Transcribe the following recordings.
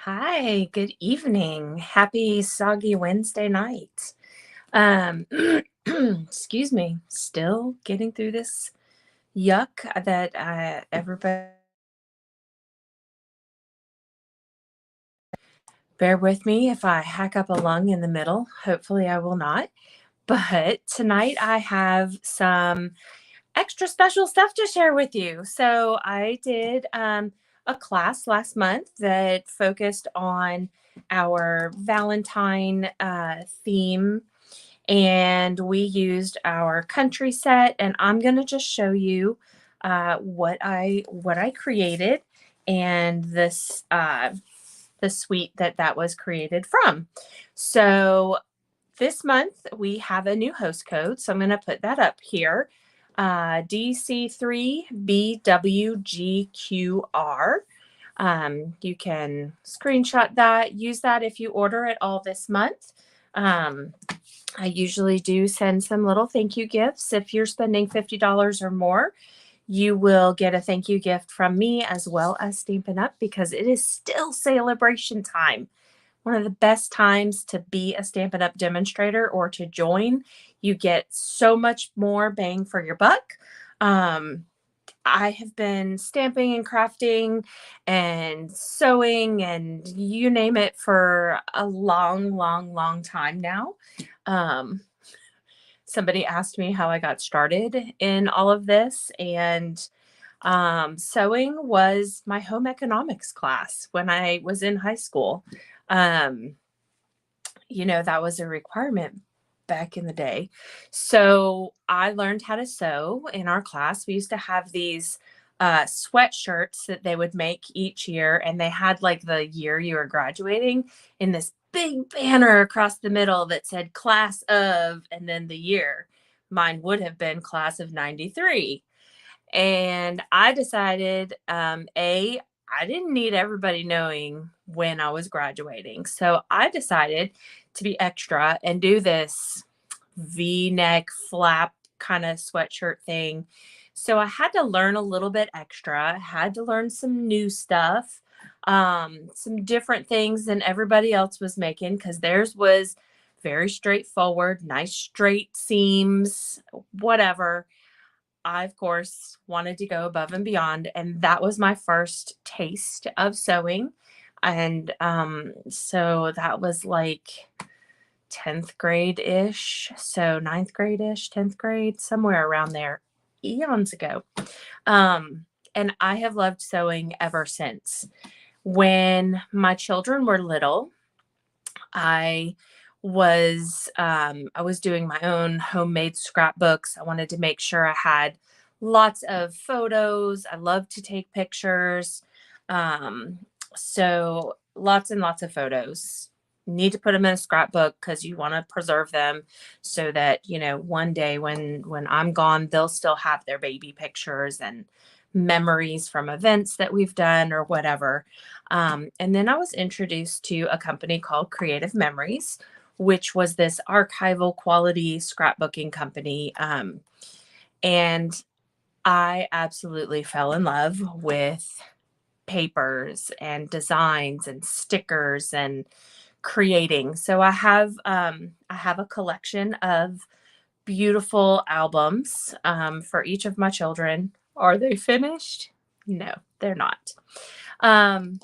Hi, good evening. Happy soggy Wednesday night. Um, excuse me, still getting through this yuck that everybody bear with me if I hack up a lung in the middle. Hopefully, I will not. But tonight I have some extra special stuff to share with you. So I did a class last month that focused on our Valentine theme, and we used our country set. And I'm going to just show you what I created and this the suite that was created from. So this month we have a new host code, so I'm going to put that up here. DC3BWGQR. You can screenshot that, use that if you order it all this month. Um, I usually do send some little thank you gifts. If you're spending $50 or more, you will get a thank you gift from me as well as Stampin' Up! Because it is still celebration time. One of the best times to be a Stampin' Up! Demonstrator or to join. You get so much more bang for your buck. I have been stamping and crafting and sewing and you name it for a long, long, long time now. Um, Somebody asked me how I got started in all of this, and sewing was my home economics class when I was in high school. Um, that was a requirement back in the day. So I learned how to sew in our class. We used to have these sweatshirts that they would make each year, and they had like the year you were graduating in this big banner across the middle that said class of, and then the year. Mine would have been class of 93. And I decided, I didn't need everybody knowing when I was graduating. So I decided to be extra and do this V-neck flap kind of sweatshirt thing. So I had to learn a little bit extra, had to learn some new stuff, some different things than everybody else was making because theirs was very straightforward, nice straight seams, whatever. I, of course, wanted to go above and beyond, and that was my first taste of sewing. And so that was like 10th grade ish. So ninth grade ish, 10th grade, somewhere around there, eons ago. And I have loved sewing ever since. When my children were little, I I was doing my own homemade scrapbooks. I wanted to make sure I had lots of photos. I love to take pictures. Um, so lots and lots of photos. Need to put them in a scrapbook because you want to preserve them so that, one day when I'm gone, they'll still have their baby pictures and memories from events that we've done or whatever. And then I was introduced to a company called Creative Memories, which was this archival quality scrapbooking company. And I absolutely fell in love with papers and designs and stickers and creating. So I have a collection of beautiful albums for each of my children. Are they finished? No, they're not. Um,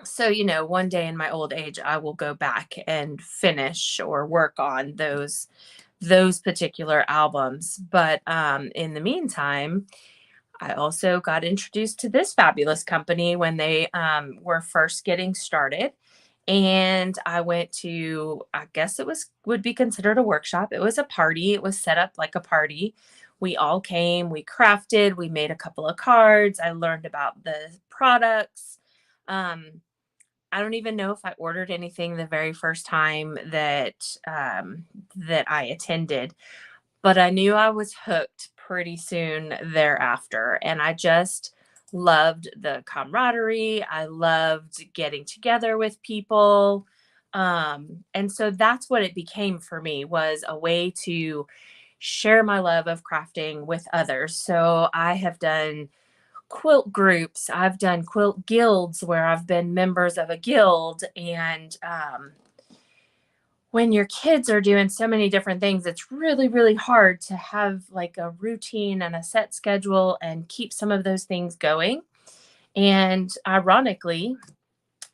so, one day in my old age, I will go back and finish or work on those particular albums. But in the meantime, I also got introduced to this fabulous company when they were first getting started. And I went to, I guess would be considered a workshop. It was a party. It was set up like a party. We all came, we crafted, we made a couple of cards. I learned about the products. Um, I don't even know if I ordered anything the very first time that I attended, but I knew I was hooked pretty soon thereafter. And I just loved the camaraderie. I loved getting together with people. And so that's what it became for me, was a way to share my love of crafting with others. So I have done quilt groups. I've done quilt guilds where I've been members of a guild. And when your kids are doing so many different things, it's really, really hard to have like a routine and a set schedule and keep some of those things going. And ironically,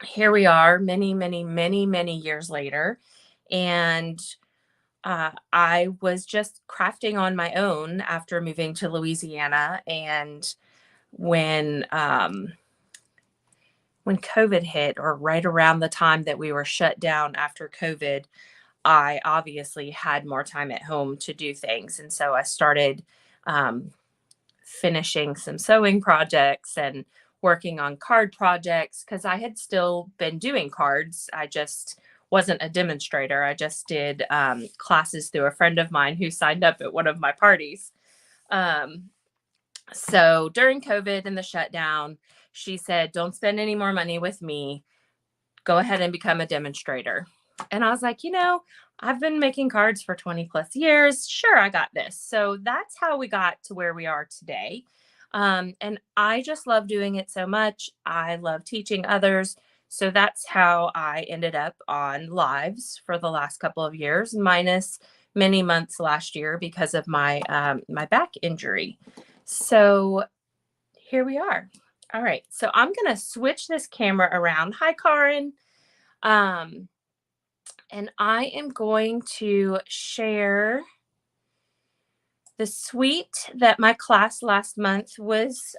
here we are many, many, many, many years later. And I was just crafting on my own after moving to Louisiana. And when when COVID hit, or right around the time that we were shut down after COVID, I obviously had more time at home to do things. And so I started um, finishing some sewing projects and working on card projects because I had still been doing cards. I just wasn't a demonstrator. I just did classes through a friend of mine who signed up at one of my parties. Um, so during COVID and the shutdown, she said, "Don't spend any more money with me. Go ahead and become a demonstrator." And I was like, I've been making cards for 20 plus years. Sure, I got this. So that's how we got to where we are today. And I just love doing it so much. I love teaching others. So that's how I ended up on lives for the last couple of years, minus many months last year because of my back injury. So here we are. All right. So I'm going to switch this camera around. Hi, Karin. Um, and I am going to share the suite that my class last month was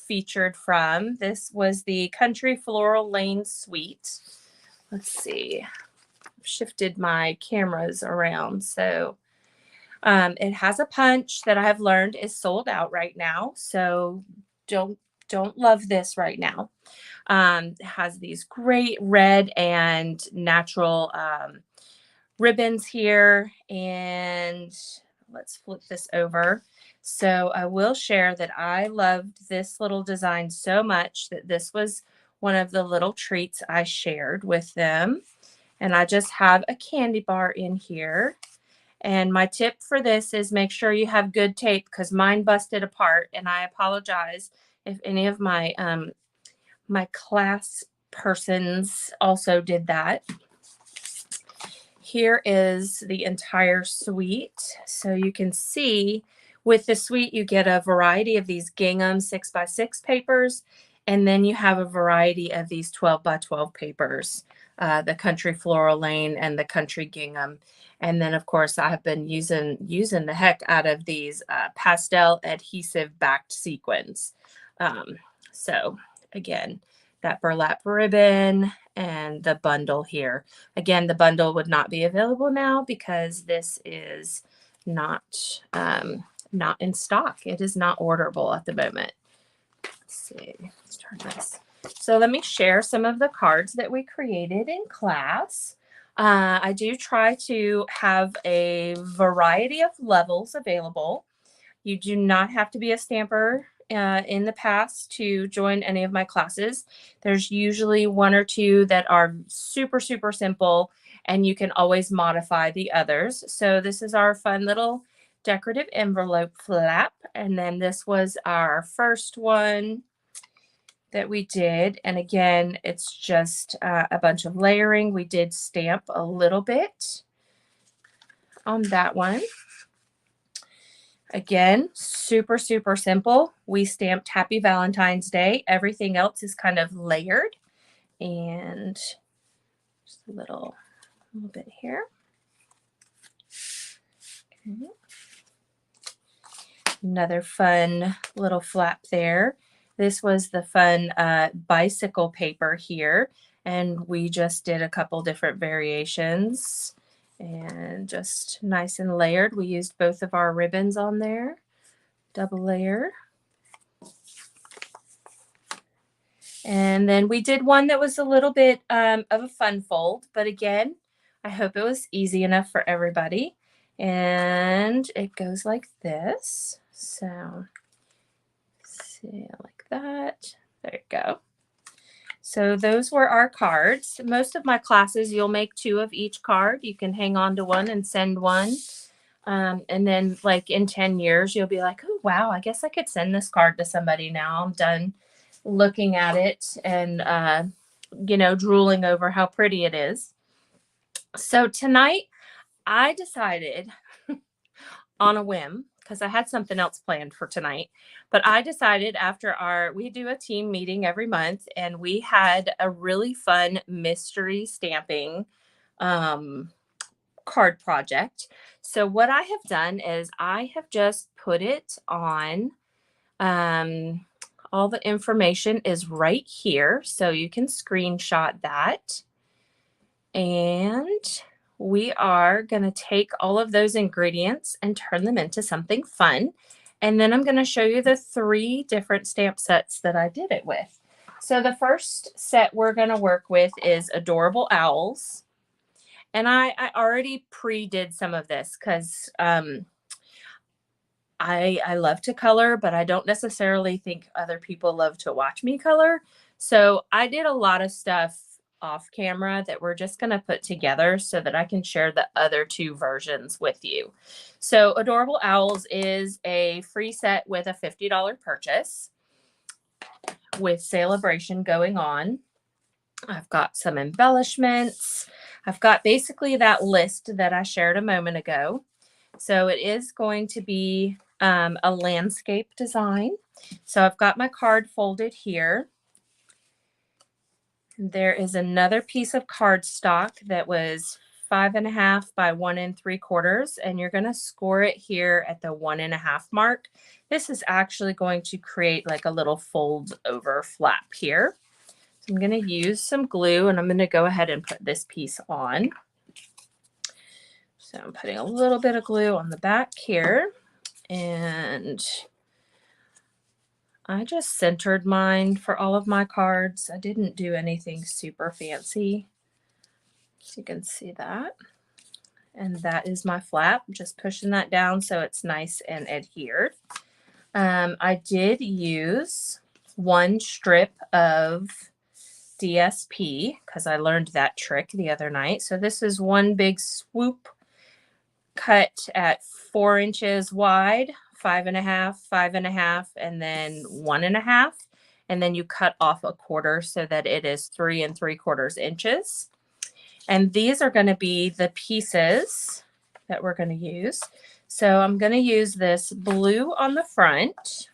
featured from. This was the Country Floral Lane suite. Let's see. I've shifted my cameras around. So it has a punch that I have learned is sold out right now. So don't love this right now. It has these great red and natural ribbons here. And let's flip this over. So I will share that I loved this little design so much that this was one of the little treats I shared with them. And I just have a candy bar in here. And my tip for this is make sure you have good tape because mine busted apart. And I apologize if any of my class persons also did that. Here is the entire suite. So you can see with the suite, you get a variety of these gingham 6x6 papers. And then you have a variety of these 12x12 papers, the Country Floral Lane and the Country Gingham. And then, of course, I have been using the heck out of these pastel adhesive backed sequins. So again, that burlap ribbon and the bundle here. Again, the bundle would not be available now because this is not in stock. It is not orderable at the moment. Let's see. Let's turn this. So let me share some of the cards that we created in class. I do try to have a variety of levels available. You do not have to be a stamper in the past to join any of my classes. There's usually one or two that are super, super simple, and you can always modify the others. So this is our fun little decorative envelope flap. And then this was our first one that we did. And again, it's just a bunch of layering. We did stamp a little bit on that one. Again, super, super simple. We stamped Happy Valentine's Day. Everything else is kind of layered. And just a little bit here. Okay. Another fun little flap there. This was the fun bicycle paper here. And we just did a couple different variations. And just nice and layered. We used both of our ribbons on there. Double layer. And then we did one that was a little bit of a fun fold. But again, I hope it was easy enough for everybody. And it goes like this. So, see, like that. There you go. So those were our cards. Most of my classes, you'll make two of each card. You can hang on to one and send one. And then like in 10 years, you'll be like, oh, wow, I guess I could send this card to somebody now. I'm done looking at it and, drooling over how pretty it is. So tonight I decided on a whim, because I had something else planned for tonight, but I decided after we do a team meeting every month, and we had a really fun mystery stamping um, card project. So what I have done is I have just put it on, all the information is right here. So you can screenshot that. And we are going to take all of those ingredients and turn them into something fun. And then I'm going to show you the 3 different stamp sets that I did it with. So the first set we're going to work with is Adorable Owls. And I already pre-did some of this because I love to color, but I don't necessarily think other people love to watch me color. So I did a lot of stuff off camera that we're just going to put together so that I can share the other 2 versions with you. So Adorable Owls is a free set with a $50 purchase with Celebration going on. I've got some embellishments. I've got basically that list that I shared a moment ago. So it is going to be a landscape design. So I've got my card folded here. There is another piece of cardstock that was 5.5 by 1 3/4, and you're going to score it here at the 1.5 mark. This is actually going to create like a little fold over flap here. So I'm going to use some glue, and I'm going to go ahead and put this piece on. So I'm putting a little bit of glue on the back here, and I just centered mine for all of my cards. I didn't do anything super fancy. So you can see that. And that is my flap. I'm just pushing that down so it's nice and adhered. I did use 1 strip of DSP because I learned that trick the other night. So this is 1 big swoop cut at 4 inches wide, 5.5, 5.5, and then 1.5. And then you cut off a quarter so that it is 3 3/4 inches. And these are going to be the pieces that we're going to use. So I'm going to use this blue on the front.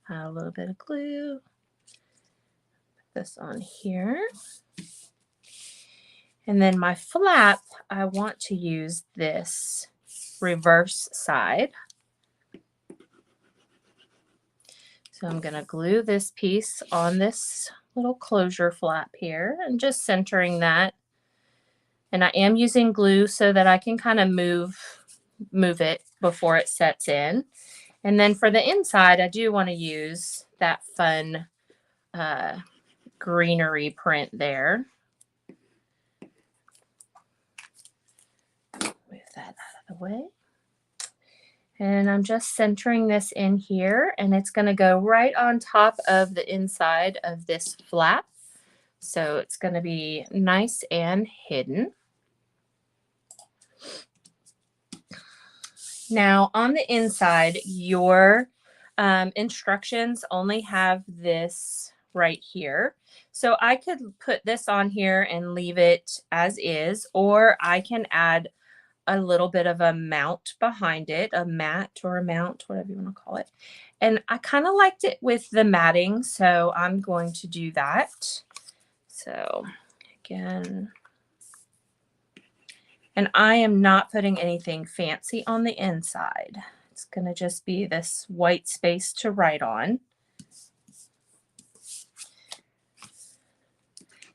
A little bit of glue. Put this on here. And then my flap, I want to use this reverse side. So I'm going to glue this piece on this little closure flap here and just centering that. And I am using glue so that I can kind of move it before it sets in. And then for the inside, I do want to use that fun greenery print there. Move that out of the way. And I'm just centering this in here, and it's going to go right on top of the inside of this flap. So it's going to be nice and hidden. Now on the inside, your instructions only have this right here. So I could put this on here and leave it as is, or I can add a little bit of a mount behind it, a mat or a mount, whatever you want to call it. And I kind of liked it with the matting, so I'm going to do that. So again, and I am not putting anything fancy on the inside. It's going to just be this white space to write on.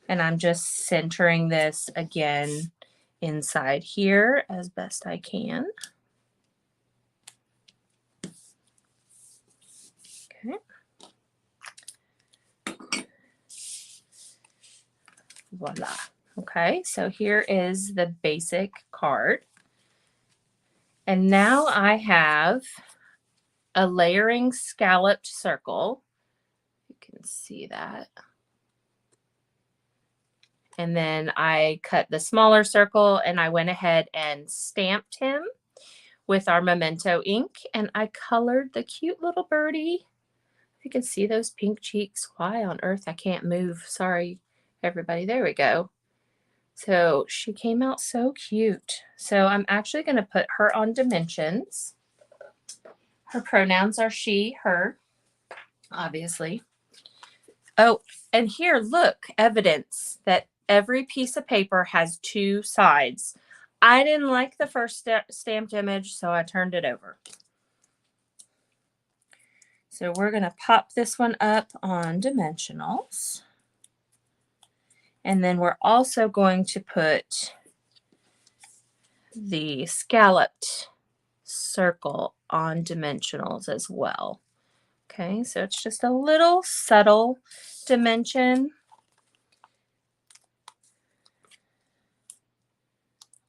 And I'm just centering this again inside here as best I can. Okay. Voila. Okay, so here is the basic card. And now I have a layering scalloped circle. You can see that. And then I cut the smaller circle and I went ahead and stamped him with our Memento ink. And I colored the cute little birdie. You can see those pink cheeks. Why on earth I can't move? Sorry, everybody. There we go. So she came out so cute. So I'm actually going to put her on dimensions. Her pronouns are she, her, obviously. Oh, and here, look, evidence that every piece of paper has two sides. I didn't like the first stamped image, so I turned it over. So we're going to pop this one up on dimensionals. And then we're also going to put the scalloped circle on dimensionals as well. Okay, so it's just a little subtle dimension.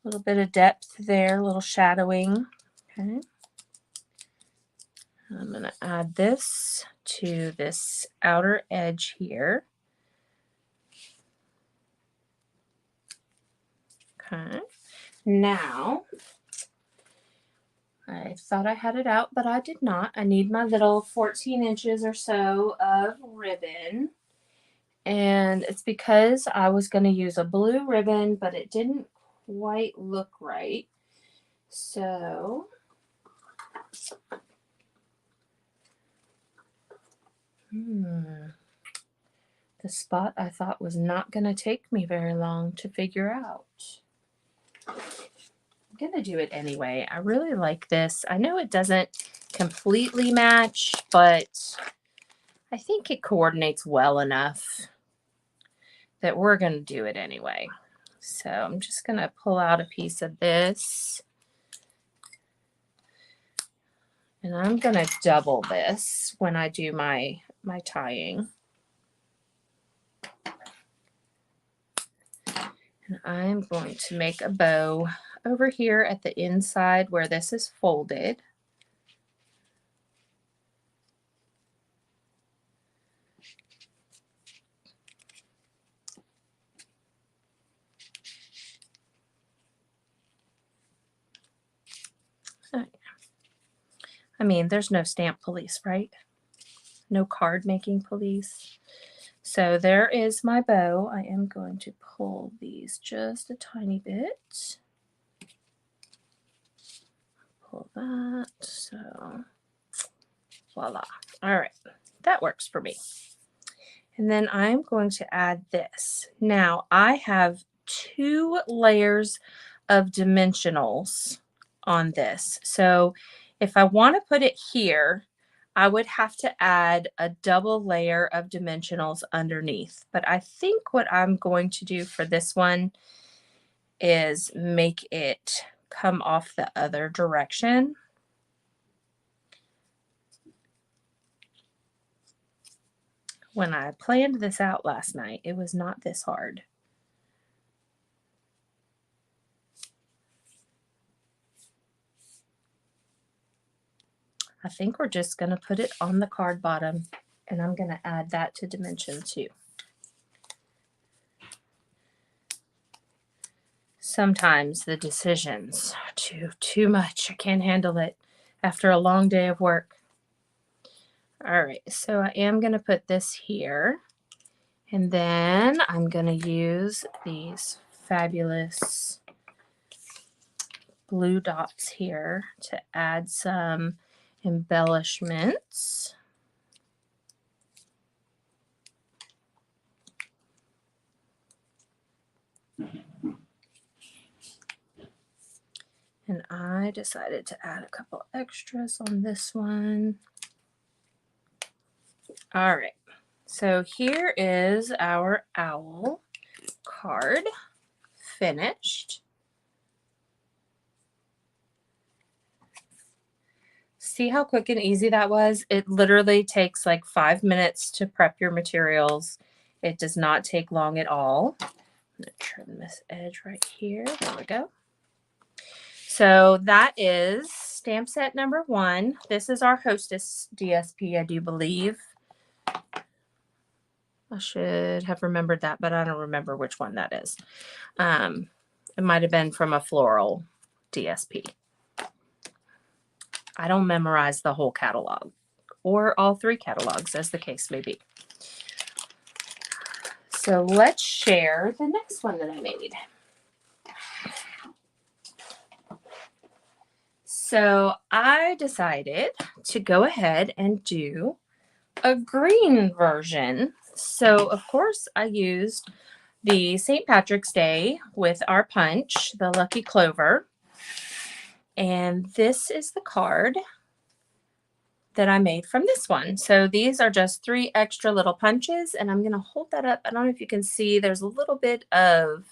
A little bit of depth there, a little shadowing. Okay. I'm going to add this to this outer edge here. Okay. Now, I thought I had it out, but I did not. I need my little 14 inches or so of ribbon. And it's because I was going to use a blue ribbon, but it didn't quite look right. So the spot I thought was not going to take me very long to figure out. I'm going to do it anyway. I really like this. I know it doesn't completely match, but I think it coordinates well enough that we're going to do it anyway. So I'm just going to pull out a piece of this. And I'm going to double this when I do my tying. And I'm going to make a bow over here at the inside where this is folded. I mean, there's no stamp police, right? No card making police. So there is my bow. I am going to pull these just a tiny bit. Pull that. So voila. All right. That works for me. And then I'm going to add this. Now I have 2 layers of dimensionals on this. So if I want to put it here, I would have to add a double layer of dimensionals underneath. But I think what I'm going to do for this one is make it come off the other direction. When I planned this out last night, it was not this hard. I think we're just going to put it on the card bottom, and I'm going to add that to dimension 2. Sometimes the decisions are too much. I can't handle it after a long day of work. All right, so I am going to put this here, and then I'm going to use these fabulous blue dots here to add some embellishments. And I decided to add a couple extras on this one. All right, so here is our owl card finished. See how quick and easy that was? It literally takes like 5 minutes to prep your materials. It does not take long at all. I'm going to trim this edge right here. There we go. So that is stamp set number 1. This is our Hostess DSP, I do believe. I should have remembered that, but I don't remember which one that is. It might have been from a floral DSP. I don't memorize the whole catalog or all 3 catalogs, as the case may be. So let's share the next one that I made. So I decided to go ahead and do a green version. So of course I used the St. Patrick's Day with our punch, the Lucky Clover. And this is the card that I made from this one. So these are just 3 extra little punches, and I'm going to hold that up. I don't know if you can see, there's a little bit of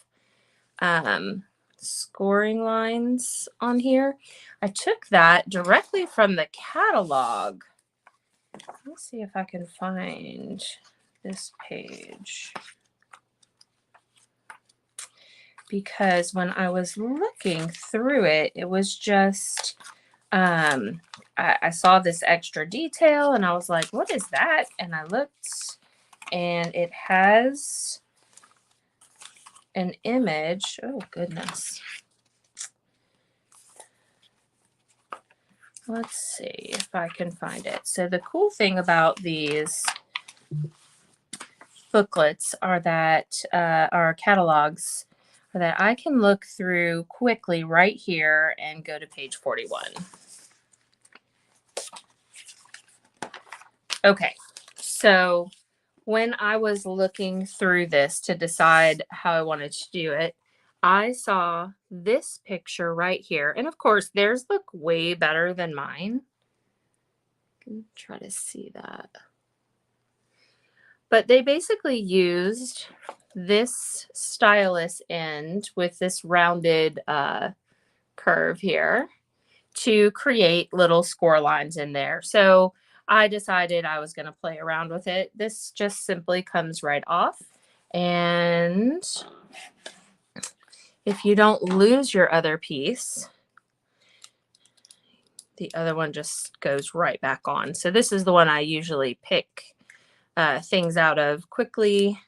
scoring lines on here. I took that directly from the catalog. Let's see if I can find this page. Because when I was looking through it, it was just, I saw this extra detail and I was like, what is that? And I looked and it has an image. Oh, goodness. Let's see if I can find it. So the cool thing about these booklets are that, our catalogs, are that I can look through quickly right here and go to page 41. Okay, so when I was looking through this to decide how I wanted to do it, I saw this picture right here. And of course, theirs look way better than mine. I can try to see that. But they basically used this stylus end with this rounded curve here to create little score lines in there. So I decided I was going to play around with it. This just simply comes right off. And if you don't lose your other piece, the other one just goes right back on. So this is the one I usually pick things out of quickly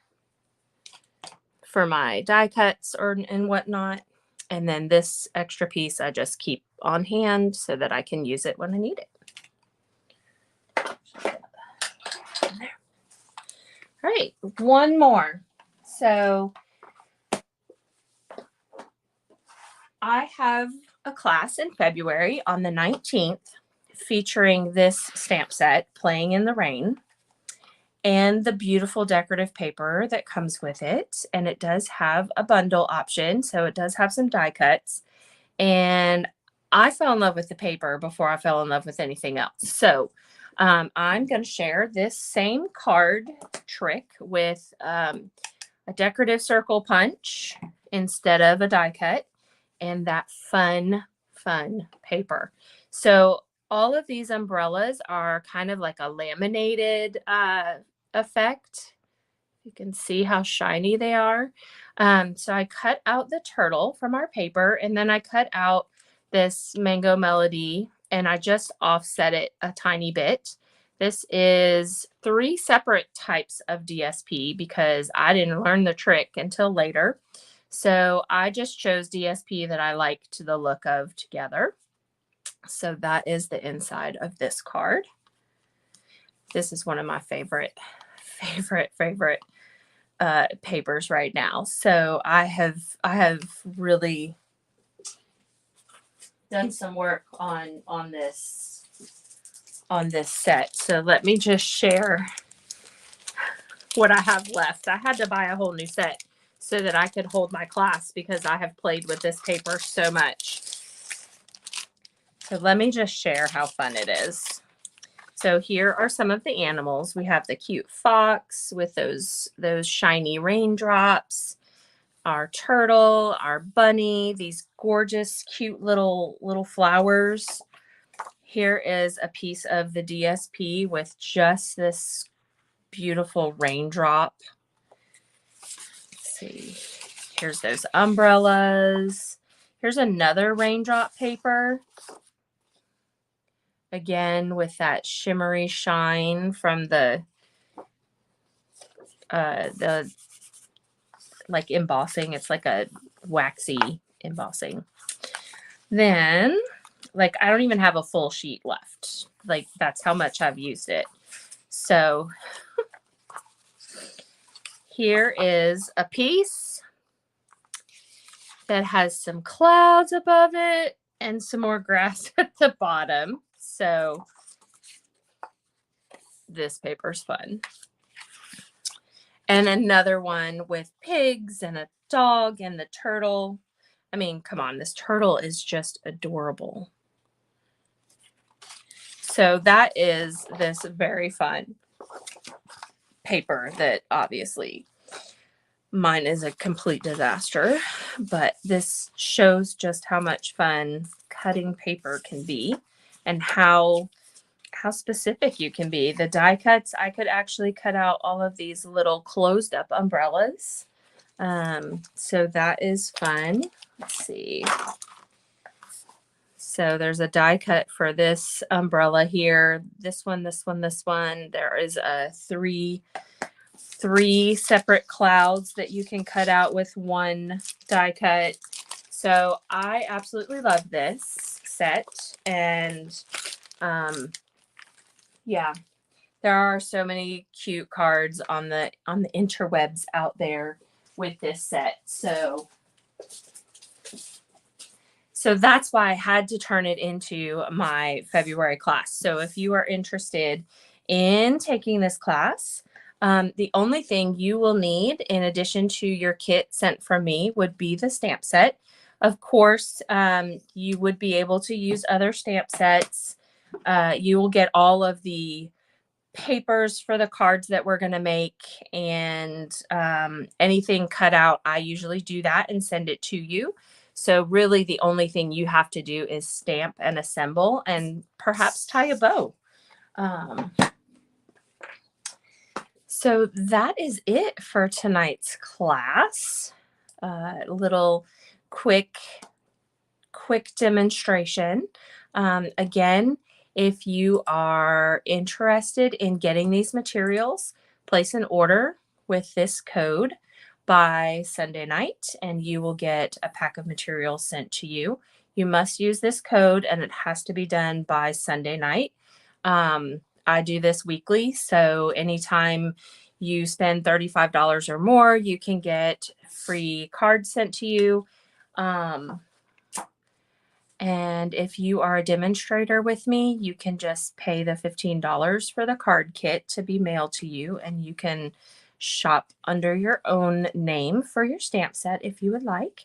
for my die cuts and whatnot. And then this extra piece I just keep on hand so that I can use it when I need it. There. All right, one more. So I have a class in February on the 19th featuring this stamp set, Playing in the Rain, and the beautiful decorative paper that comes with it. And it does have a bundle option, so it does have some die cuts. And I fell in love with the paper before I fell in love with anything else. So I'm going to share this same card trick with a decorative circle punch instead of a die cut, and that fun paper. So all of these umbrellas are kind of like a laminated effect. You can see how shiny they are. So I cut out the turtle from our paper, and then I cut out this Mango Melody, and I just offset it a tiny bit. This is 3 separate types of DSP because I didn't learn the trick until later. So I just chose DSP that I liked the look of together. So that is the inside of this card. This is one of my favorite papers right now. So I have really done some work on this set. So let me just share what I have left. I had to buy a whole new set so that I could hold my class because I have played with this paper so much. So let me just share how fun it is. So here are some of the animals. We have the cute fox with those shiny raindrops, our turtle, our bunny, these gorgeous, cute little flowers. Here is a piece of the DSP with just this beautiful raindrop. Let's see. Here's those umbrellas. Here's another raindrop paper. Again, with that shimmery shine from the the like embossing. It's like a waxy embossing. Then, like, I don't even have a full sheet left. Like, that's how much I've used it. So here is a piece that has some clouds above it and some more grass at the bottom. So this paper's fun. And another one with pigs and a dog and the turtle. I mean, come on, this turtle is just adorable. So that is this very fun paper that obviously mine is a complete disaster, but this shows just how much fun cutting paper can be and how specific you can be. The die cuts, I could actually cut out all of these little closed up umbrellas. So that is fun. Let's see. So there's a die cut for this umbrella here. This one, this one, this one. There is a three separate clouds that you can cut out with one die cut. So I absolutely love this set. And yeah, there are so many cute cards on the interwebs out there with this set. So that's why I had to turn it into my February class. So if you are interested in taking this class, the only thing you will need in addition to your kit sent from me would be the stamp set. Of course, you would be able to use other stamp sets. You will get all of the papers for the cards that we're going to make, and anything cut out, I usually do that and send it to you. So really the only thing you have to do is stamp and assemble and perhaps tie a bow. So that is it for tonight's class. Little quick demonstration. Again, if you are interested in getting these materials, place an order with this code by Sunday night, and you will get a pack of materials sent to you. You must use this code, and it has to be done by Sunday night. I do this weekly, so anytime you spend $35 or more, you can get free cards sent to you. And if you are a demonstrator with me, you can just pay the $15 for the card kit to be mailed to you, and you can shop under your own name for your stamp set if you would like.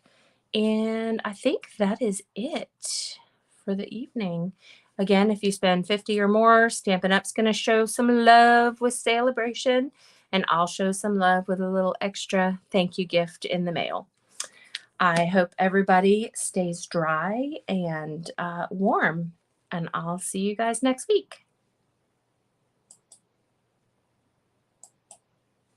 And I think that is it for the evening. Again, if you spend $50 or more, Stampin' Up's going to show some love with Celebration, and I'll show some love with a little extra thank you gift in the mail. I hope everybody stays dry and warm, and I'll see you guys next week.